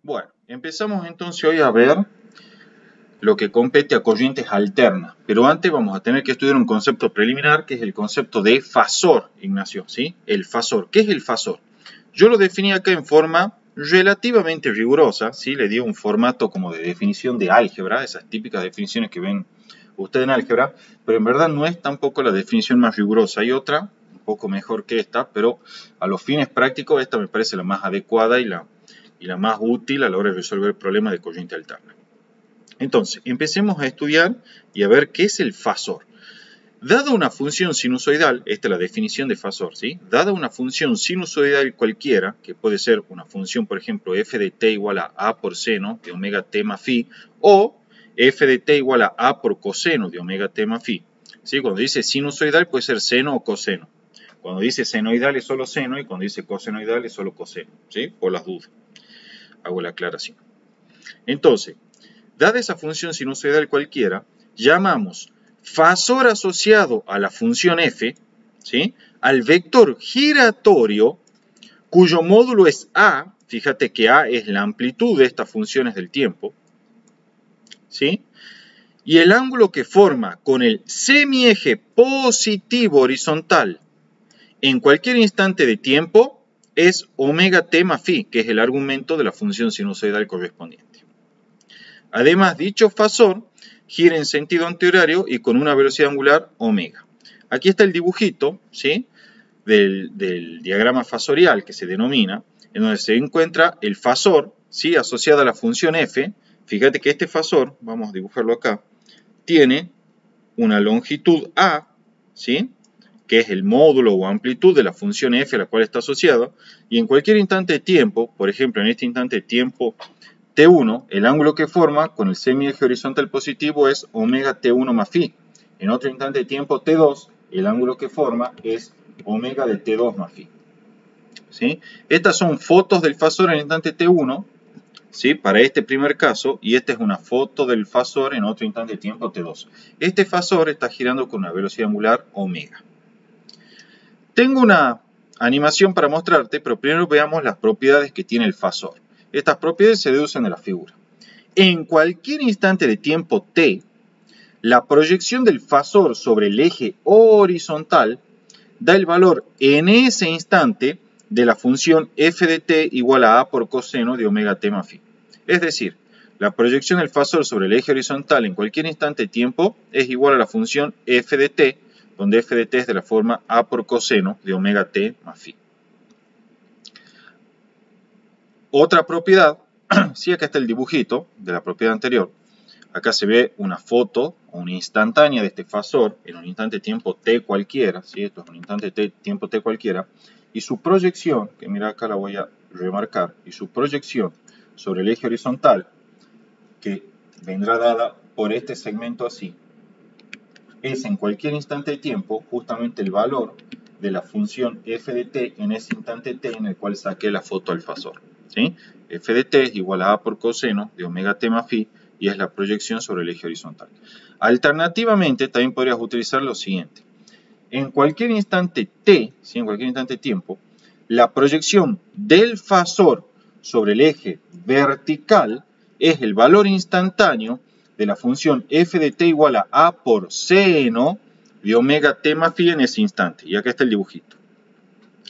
Bueno, empezamos entonces hoy a ver lo que compete a corrientes alternas, pero antes vamos a tener que estudiar un concepto preliminar que es el concepto de fasor, Ignacio, ¿sí? El fasor. ¿Qué es el fasor? Yo lo definí acá en forma relativamente rigurosa, ¿sí? Le di un formato como de definición de álgebra, esas típicas definiciones que ven ustedes en álgebra, pero en verdad no es tampoco la definición más rigurosa. Hay otra, un poco mejor que esta, pero a los fines prácticos esta me parece la más adecuada y la más útil a la hora de resolver el problema de corriente alterna. Entonces, empecemos a estudiar y a ver qué es el fasor. Dada una función sinusoidal, esta es la definición de fasor, ¿sí? Dada una función sinusoidal cualquiera, que puede ser una función, por ejemplo, f de t igual a por seno de omega t más phi, o f de t igual a por coseno de omega t más phi. ¿Sí? Cuando dice sinusoidal puede ser seno o coseno. Cuando dice senoidal es solo seno y cuando dice cosenoidal es solo coseno, ¿sí? Por las dudas. Hago la aclaración. Entonces, dada esa función sinusoidal cualquiera, llamamos fasor asociado a la función f, ¿sí? Al vector giratorio cuyo módulo es a, fíjate que a es la amplitud de estas funciones del tiempo, ¿sí? Y el ángulo que forma con el semieje positivo horizontal en cualquier instante de tiempo es omega t más phi, que es el argumento de la función sinusoidal correspondiente. Además, dicho fasor gira en sentido antihorario y con una velocidad angular omega. Aquí está el dibujito, ¿sí? del diagrama fasorial que se denomina, en donde se encuentra el fasor, ¿sí? Asociado a la función f. Fíjate que este fasor, vamos a dibujarlo acá, tiene una longitud a, ¿sí? Que es el módulo o amplitud de la función f a la cual está asociado, y en cualquier instante de tiempo, por ejemplo en este instante de tiempo T1, el ángulo que forma con el semieje horizontal positivo es omega T1 más phi. En otro instante de tiempo T2, el ángulo que forma es omega de T2 más phi. ¿Sí? Estas son fotos del fasor en el instante T1, ¿sí? Para este primer caso, y esta es una foto del fasor en otro instante de tiempo T2. Este fasor está girando con una velocidad angular omega. Tengo una animación para mostrarte, pero primero veamos las propiedades que tiene el fasor. Estas propiedades se deducen de la figura. En cualquier instante de tiempo t, la proyección del fasor sobre el eje horizontal da el valor en ese instante de la función f de t igual a por coseno de omega t más phi. Es decir, la proyección del fasor sobre el eje horizontal en cualquier instante de tiempo es igual a la función f de t, donde f de t es de la forma a por coseno de omega t más phi. Otra propiedad, sí, acá está el dibujito de la propiedad anterior. Acá se ve una foto o una instantánea de este fasor en un instante de tiempo t cualquiera, ¿sí? Esto es un instante de tiempo t cualquiera, y su proyección, que mira acá la voy a remarcar, y su proyección sobre el eje horizontal, que vendrá dada por este segmento así, es en cualquier instante de tiempo justamente el valor de la función f de t en ese instante t en el cual saqué la foto al fasor, ¿sí? F de t es igual a por coseno de omega t más phi, y es la proyección sobre el eje horizontal. Alternativamente, también podrías utilizar lo siguiente. En cualquier instante t, ¿sí? En cualquier instante de tiempo, la proyección del fasor sobre el eje vertical es el valor instantáneo de la función f de t igual a por seno de omega t más phi en ese instante. Y acá está el dibujito.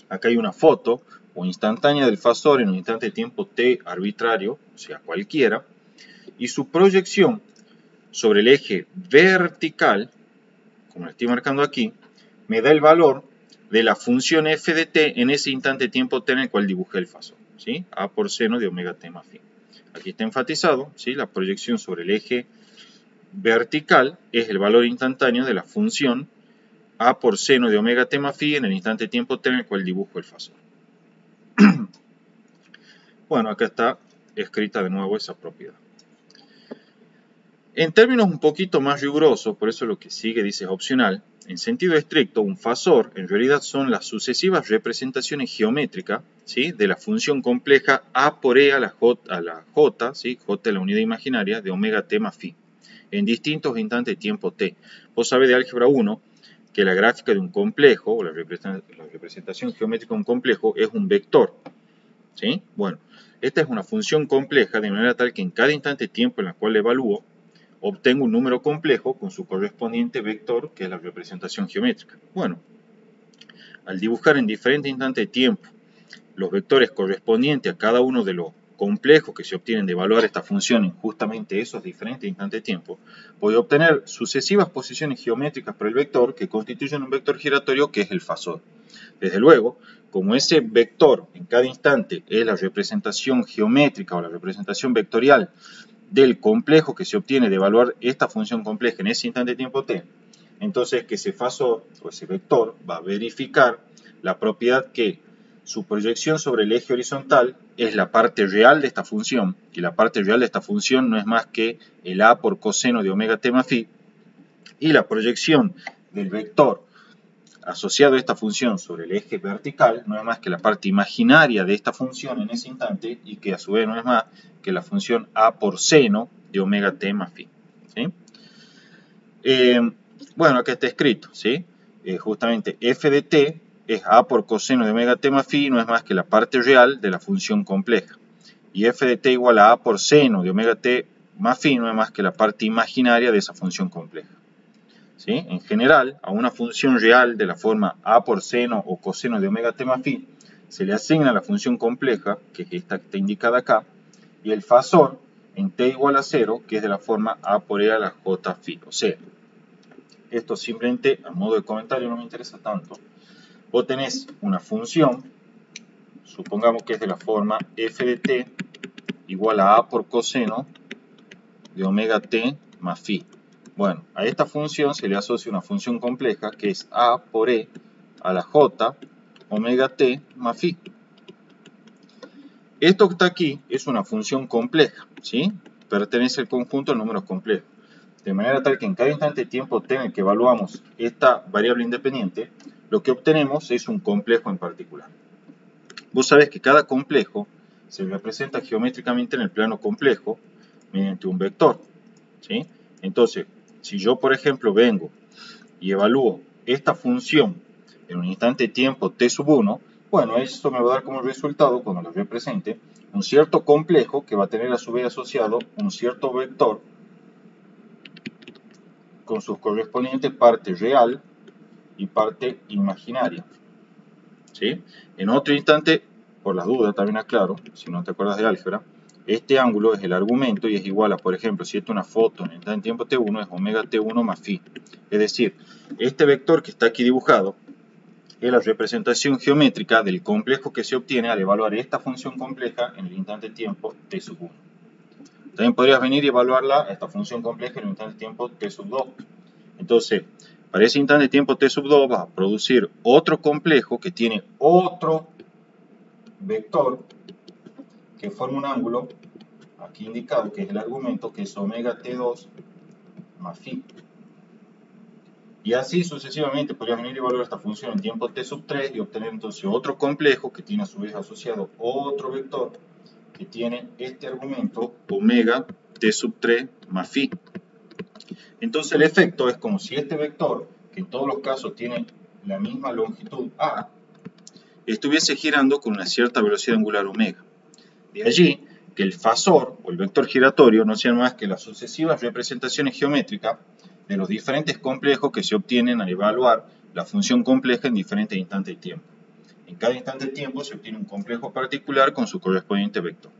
Acá hay una foto o instantánea del fasor en un instante de tiempo t arbitrario, o sea, cualquiera, y su proyección sobre el eje vertical, como lo estoy marcando aquí, me da el valor de la función f de t en ese instante de tiempo t en el cual dibujé el fasor, ¿sí? A por seno de omega t más phi. Aquí está enfatizado, ¿sí? La proyección sobre el eje vertical es el valor instantáneo de la función a por seno de omega t más phi en el instante de tiempo t en el cual dibujo el fasor. Bueno, acá está escrita de nuevo esa propiedad. En términos un poquito más rigurosos, por eso lo que sigue dice es opcional, en sentido estricto, un fasor en realidad son las sucesivas representaciones geométricas, ¿sí? De la función compleja a por e a la j, ¿sí? J es la unidad imaginaria de omega t más phi, en distintos instantes de tiempo t. Vos sabés de álgebra 1 que la gráfica de un complejo, o la representación geométrica de un complejo, es un vector, ¿sí? Bueno, Esta es una función compleja de manera tal que en cada instante de tiempo en la cual la evalúo, obtengo un número complejo con su correspondiente vector, que es la representación geométrica. Bueno, al dibujar en diferentes instantes de tiempo los vectores correspondientes a cada uno de los complejos que se obtienen de evaluar esta función en justamente esos diferentes instantes de tiempo, voy a obtener sucesivas posiciones geométricas para el vector que constituyen un vector giratorio que es el fasor. Desde luego, como ese vector en cada instante es la representación geométrica o la representación vectorial del complejo que se obtiene de evaluar esta función compleja en ese instante de tiempo t, entonces que ese fasor o ese vector va a verificar la propiedad que su proyección sobre el eje horizontal es la parte real de esta función, y la parte real de esta función no es más que el a por coseno de omega t más phi, y la proyección del vector asociado a esta función sobre el eje vertical no es más que la parte imaginaria de esta función en ese instante, y que a su vez no es más que la función a por seno de omega t más phi. ¿Sí? Bueno, acá está escrito, ¿sí? Justamente f de t es a por coseno de omega t más phi, no es más que la parte real de la función compleja. Y f de t igual a por seno de omega t más phi no es más que la parte imaginaria de esa función compleja. ¿Sí? En general, a una función real de la forma a por seno o coseno de omega t más phi se le asigna la función compleja, que es esta que está indicada acá, y el fasor en t igual a 0, que es de la forma a por e a la j phi. O sea, esto simplemente a modo de comentario, no me interesa tanto. Vos tenés una función, supongamos que es de la forma f de t igual a por coseno de omega t más phi. Bueno, a esta función se le asocia una función compleja que es a por e a la j omega t más phi. Esto que está aquí es una función compleja, ¿sí? Pertenece al conjunto de números complejos. De manera tal que en cada instante de tiempo t en el que evaluamos esta variable independiente, lo que obtenemos es un complejo en particular. Vos sabés que cada complejo se representa geométricamente en el plano complejo mediante un vector, ¿sí? Entonces, si yo, por ejemplo, vengo y evalúo esta función en un instante de tiempo t sub 1, bueno, esto me va a dar como resultado, cuando lo represente, un cierto complejo que va a tener a su vez asociado un cierto vector con sus correspondientes parte real y parte imaginaria. ¿Sí? En otro instante, por las dudas también aclaro, si no te acuerdas de álgebra, este ángulo es el argumento y es igual a, por ejemplo, si esto es una foto en el instante de tiempo t1, es omega t1 más phi. Es decir, este vector que está aquí dibujado es la representación geométrica del complejo que se obtiene al evaluar esta función compleja en el instante de tiempo t sub 1. También podrías venir y evaluarla, esta función compleja, en el instante de tiempo t sub 2. Entonces, para ese instante de tiempo t sub 2 vas a producir otro complejo que tiene otro vector que forma un ángulo, aquí indicado, que es el argumento, que es omega t2 más phi. Y así sucesivamente podrías venir y evaluar esta función en tiempo t sub 3 y obtener entonces otro complejo que tiene a su vez asociado otro vector que tiene este argumento, omega t sub 3 más phi. Entonces el efecto es como si este vector, que en todos los casos tiene la misma longitud a, estuviese girando con una cierta velocidad angular omega. De allí que el fasor o el vector giratorio no sean más que las sucesivas representaciones geométricas de los diferentes complejos que se obtienen al evaluar la función compleja en diferentes instantes de tiempo. En cada instante de tiempo se obtiene un complejo particular con su correspondiente vector.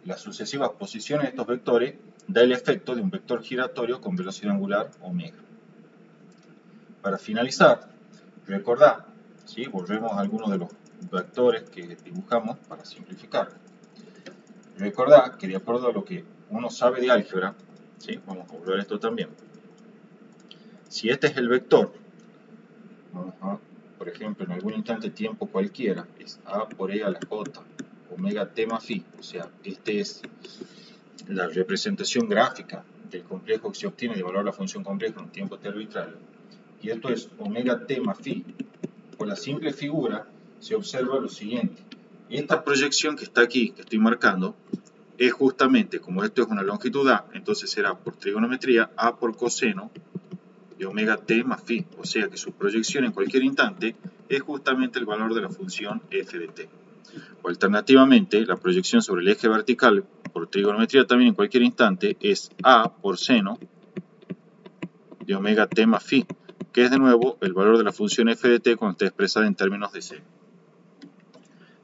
Las sucesivas posiciones de estos vectores da el efecto de un vector giratorio con velocidad angular omega. Para finalizar, recordad, ¿sí? Volvemos a algunos de los vectores que dibujamos para simplificar. Recordad que de acuerdo a lo que uno sabe de álgebra, ¿sí? Vamos a volver a esto también. Si este es el vector, por ejemplo, en algún instante de tiempo cualquiera, es a por e a la j omega t más phi, o sea, este es la representación gráfica del complejo que se obtiene de evaluar la función compleja en un tiempo t arbitrario, y esto es omega t más phi. Por la simple figura se observa lo siguiente: esta proyección que está aquí, que estoy marcando, es justamente, como esto es una longitud a, entonces será por trigonometría a por coseno de omega t más phi, o sea que su proyección en cualquier instante es justamente el valor de la función f de t. O alternativamente, la proyección sobre el eje vertical por trigonometría también en cualquier instante es A por seno de omega t más phi, que es de nuevo el valor de la función f de t cuando está expresada en términos de seno.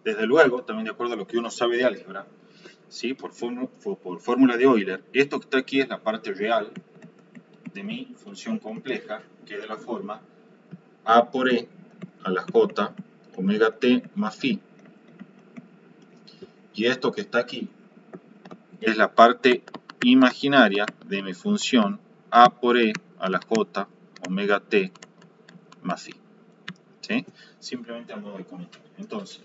Desde luego, también de acuerdo a lo que uno sabe de álgebra, ¿sí? por fórmula de Euler, esto que está aquí es la parte real de mi función compleja, que es de la forma a por e a la j omega t más phi. Y esto que está aquí es la parte imaginaria de mi función a por e a la j omega t más phi. ¿Sí? Simplemente a modo de comentario. Entonces,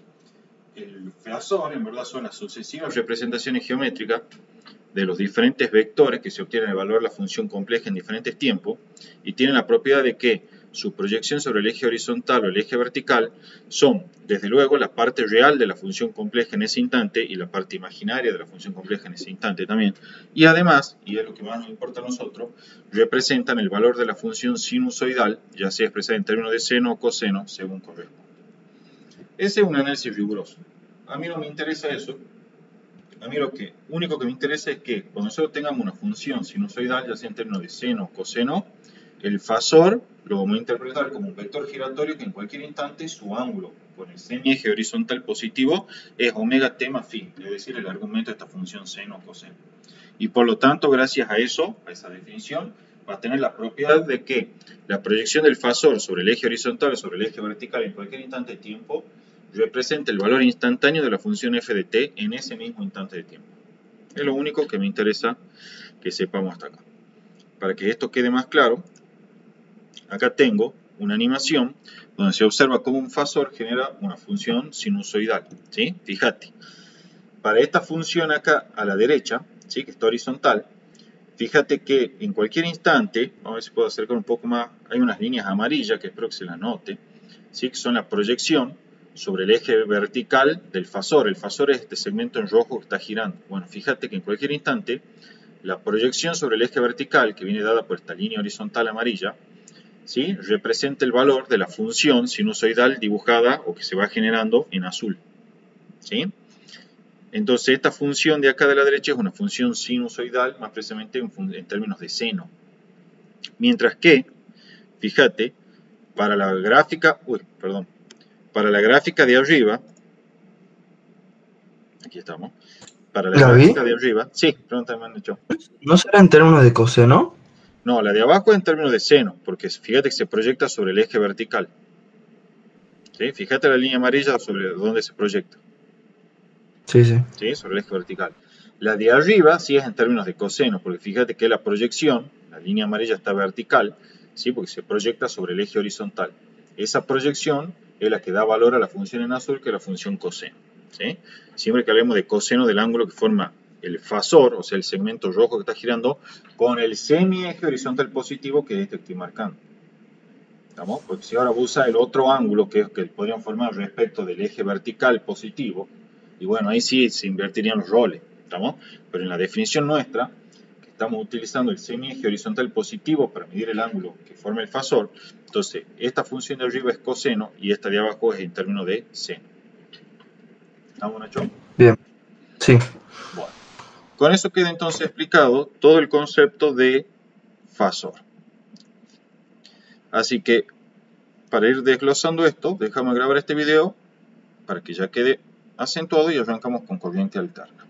el fasor en verdad son las sucesivas representaciones geométricas de los diferentes vectores que se obtienen el valor de la función compleja en diferentes tiempos y tienen la propiedad de que su proyección sobre el eje horizontal o el eje vertical son, desde luego, la parte real de la función compleja en ese instante y la parte imaginaria de la función compleja en ese instante también. Y además, y es lo que más nos importa a nosotros, representan el valor de la función sinusoidal, ya sea expresada en términos de seno o coseno, según corresponda. Ese es un análisis riguroso. A mí no me interesa eso. A mí lo único que me interesa es que cuando nosotros tengamos una función sinusoidal, ya sea en términos de seno o coseno, el fasor lo vamos a interpretar como un vector giratorio que en cualquier instante su ángulo con el semieje horizontal positivo es omega t más phi, es decir, el argumento de esta función seno o coseno. Y por lo tanto, gracias a eso, a esa definición, va a tener la propiedad de que la proyección del fasor sobre el eje horizontal o sobre el eje vertical en cualquier instante de tiempo representa el valor instantáneo de la función f de t en ese mismo instante de tiempo. Es lo único que me interesa que sepamos hasta acá. Para que esto quede más claro, acá tengo una animación donde se observa cómo un fasor genera una función sinusoidal. ¿Sí? Fíjate, para esta función acá a la derecha, ¿sí? Que está horizontal, fíjate que en cualquier instante, vamos a ver si puedo acercar un poco más, hay unas líneas amarillas que espero que se las note, ¿sí? Que son la proyección sobre el eje vertical del fasor. El fasor es este segmento en rojo que está girando. Bueno, fíjate que en cualquier instante, la proyección sobre el eje vertical, que viene dada por esta línea horizontal amarilla, ¿sí? Representa el valor de la función sinusoidal dibujada o que se va generando en azul. ¿Sí? Entonces, esta función de acá de la derecha es una función sinusoidal, más precisamente en términos de seno. Mientras que, fíjate, para la gráfica de arriba, aquí estamos, para la Gaby, gráfica de arriba, sí, pregúntame, me han hecho. ¿no será en términos de coseno? No, la de abajo es en términos de seno, porque fíjate que se proyecta sobre el eje vertical. ¿Sí? Fíjate la línea amarilla sobre donde se proyecta. Sí, sí. ¿Sí? Sobre el eje vertical. La de arriba sí es en términos de coseno, porque fíjate que la proyección, la línea amarilla está vertical, ¿sí? Porque se proyecta sobre el eje horizontal. Esa proyección es la que da valor a la función en azul, que es la función coseno. ¿Sí? Siempre que hablemos de coseno del ángulo que forma el fasor, o sea, el segmento rojo que está girando, con el semieje horizontal positivo, que es este que estoy marcando. ¿Estamos? Porque si ahora usa el otro ángulo que podrían formar respecto del eje vertical positivo, y bueno, ahí sí se invertirían los roles, ¿estamos? Pero en la definición nuestra, que estamos utilizando el semieje horizontal positivo para medir el ángulo que forma el fasor, entonces esta función de arriba es coseno y esta de abajo es en términos de seno. ¿Estamos, Nacho? Bien, sí. Bueno, con eso queda entonces explicado todo el concepto de fasor. Así que, para ir desglosando esto, déjame grabar este video para que ya quede acentuado y arrancamos con corriente alterna.